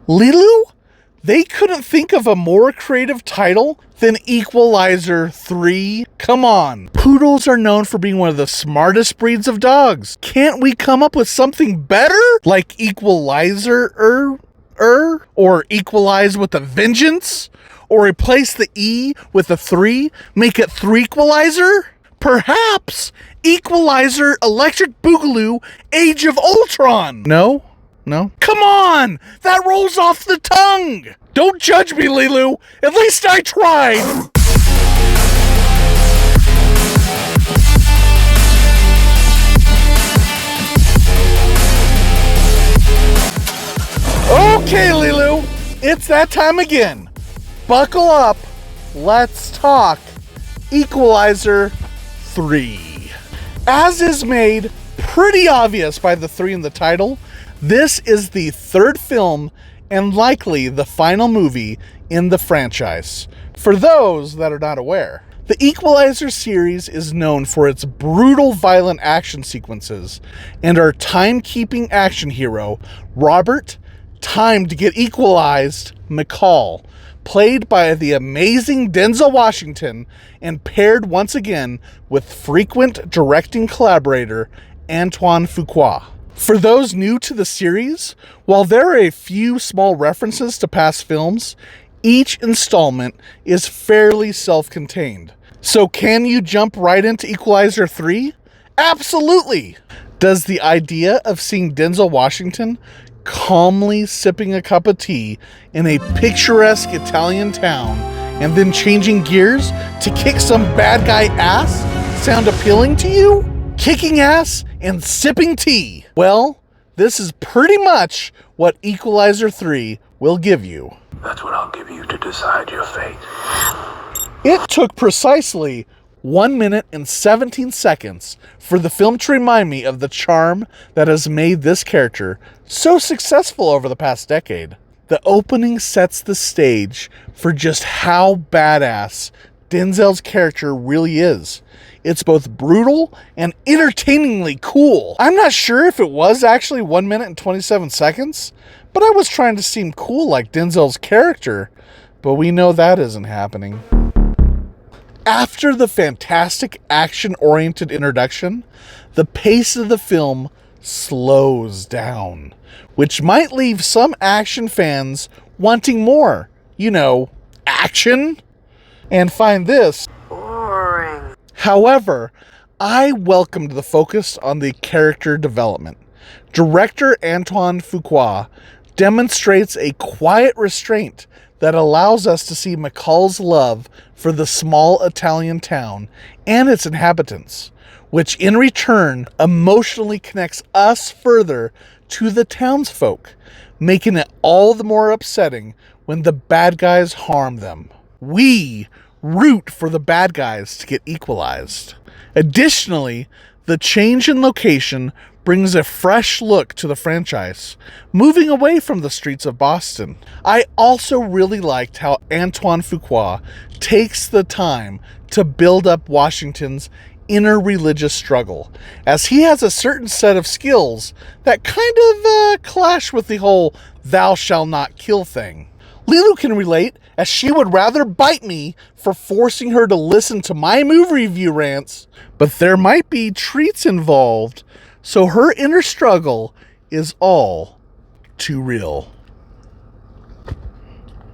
Lilu? They couldn't think of a more creative title than Equalizer 3? Come on. Poodles are known for being one of the smartest breeds of dogs. Can't we come up with something better? Like Equalizer or Equalize with a vengeance? Or replace the E with a 3? Make it 3-Equalizer? Perhaps Equalizer Electric Boogaloo Age of Ultron. No? Come on! That rolls off the tongue! Don't judge me, Lilu! At least I tried! Okay, Lilu! It's that time again. Buckle up. Let's talk Equalizer 3. As is made pretty obvious by the 3 in the title, this is the third film and likely the final movie in the franchise, for those that are not aware. The Equalizer series is known for its brutal, violent action sequences, and our timekeeping action hero, Robert Time to Get Equalized McCall, played by the amazing Denzel Washington and paired once again with frequent directing collaborator Antwan Fuqwa. For those new to the series, while there are a few small references to past films, each installment is fairly self-contained. So can you jump right into Equalizer 3? Absolutely! Does the idea of seeing Denzel Washington calmly sipping a cup of tea in a picturesque Italian town and then changing gears to kick some bad guy ass sound appealing to you? Kicking ass and sipping tea. Well, this is pretty much what Equalizer 3 will give you. That's what I'll give you to decide your fate. It took precisely 1 minute and 17 seconds for the film to remind me of the charm that has made this character so successful over the past decade. The opening sets the stage for just how badass Denzel's character really is. It's both brutal and entertainingly cool. I'm not sure if it was actually 1 minute and 27 seconds, but I was trying to seem cool like Denzel's character, but we know that isn't happening. After the fantastic action-oriented introduction, the pace of the film slows down, which might leave some action fans wanting more, action, and find this boring. However, I welcomed the focus on the character development. Director Antwan Fuqwa demonstrates a quiet restraint that allows us to see McCall's love for the small Italian town and its inhabitants, which in return emotionally connects us further to the townsfolk, making it all the more upsetting when the bad guys harm them. We root for the bad guys to get equalized. Additionally, the change in location brings a fresh look to the franchise, moving away from the streets of Boston. I also really liked how Antwan Fuqua takes the time to build up Washington's inner religious struggle, as he has a certain set of skills that kind of clash with the whole thou shalt not kill thing. Lilu can relate, as she would rather bite me for forcing her to listen to my movie review rants, but there might be treats involved, so her inner struggle is all too real.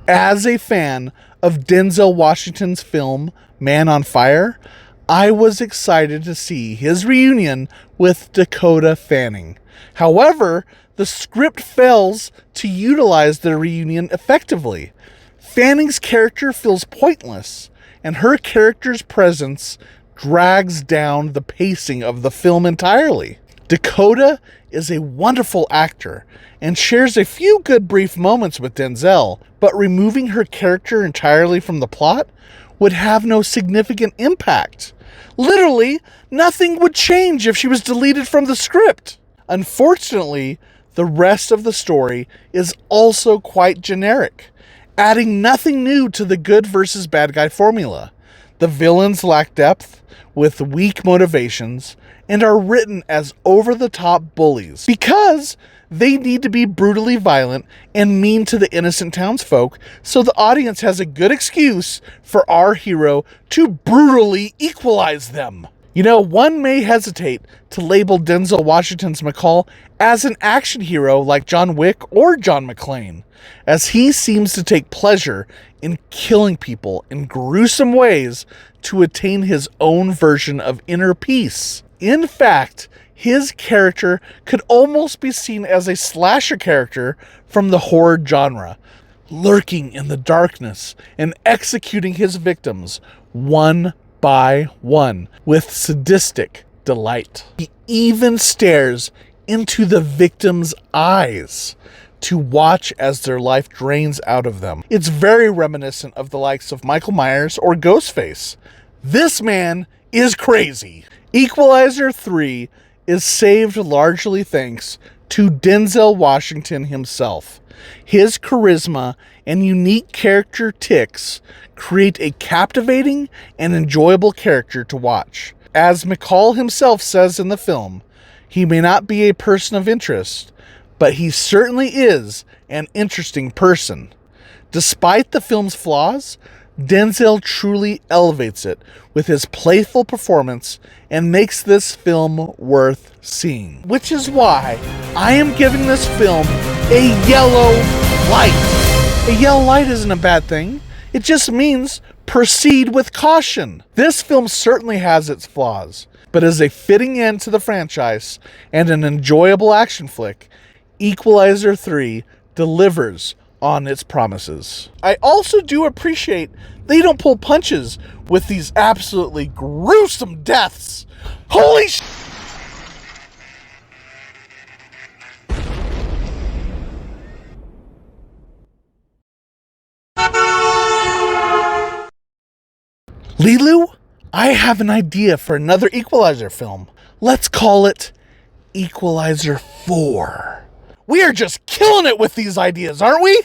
As a fan of Denzel Washington's film Man on Fire, I was excited to see his reunion with Dakota Fanning. However, the script fails to utilize the reunion effectively. Fanning's character feels pointless, and her character's presence drags down the pacing of the film entirely. Dakota is a wonderful actor and shares a few good brief moments with Denzel, but removing her character entirely from the plot would have no significant impact. Literally, nothing would change if she was deleted from the script. Unfortunately, the rest of the story is also quite generic, adding nothing new to the good versus bad guy formula. The villains lack depth, with weak motivations, and are written as over-the-top bullies because they need to be brutally violent and mean to the innocent townsfolk, so the audience has a good excuse for our hero to brutally equalize them. You know, one may hesitate to label Denzel Washington's McCall as an action hero like John Wick or John McClane, as he seems to take pleasure in killing people in gruesome ways to attain his own version of inner peace. In fact, his character could almost be seen as a slasher character from the horror genre, lurking in the darkness and executing his victims one by one with sadistic delight. He even stares into the victim's eyes to watch as their life drains out of them. It's very reminiscent of the likes of Michael Myers or Ghostface. This man is crazy. Equalizer 3 is saved largely thanks to Denzel Washington himself. His charisma and unique character tics create a captivating and enjoyable character to watch. As McCall himself says in the film, he may not be a person of interest, but he certainly is an interesting person. Despite the film's flaws, Denzel truly elevates it with his playful performance and makes this film worth seeing. Which is why I am giving this film a yellow light. A yellow light isn't a bad thing. It just means proceed with caution. This film certainly has its flaws, but as a fitting end to the franchise and an enjoyable action flick, Equalizer 3 delivers on its promises. I also do appreciate they don't pull punches with these absolutely gruesome deaths. Holy sh**! Lilu, I have an idea for another Equalizer film. Let's call it Equalizer 4. We are just killing it with these ideas, aren't we?